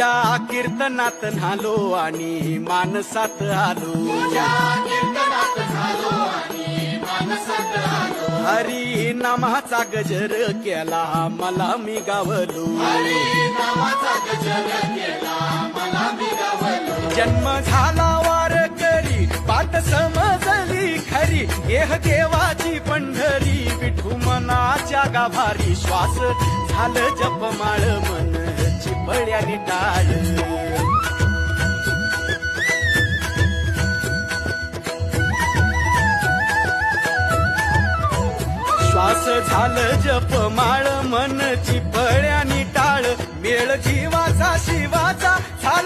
तुझ्या कीर्तनात न्हालो आणि मानसात आलो. हरी नामाचा गजर केला मला मी गावलो. जन्म झाला वारकरी पाठ समजली खरी. एह देवाची पंढरी विठू मनाच्या गाभारी. श्वास झालं जपमाळ मन चिपळ्याने टाळ. श्वास झालं जपमाळ मन चिपळ्याने टाळ. मेळ जीवाचा शिवाचा झाला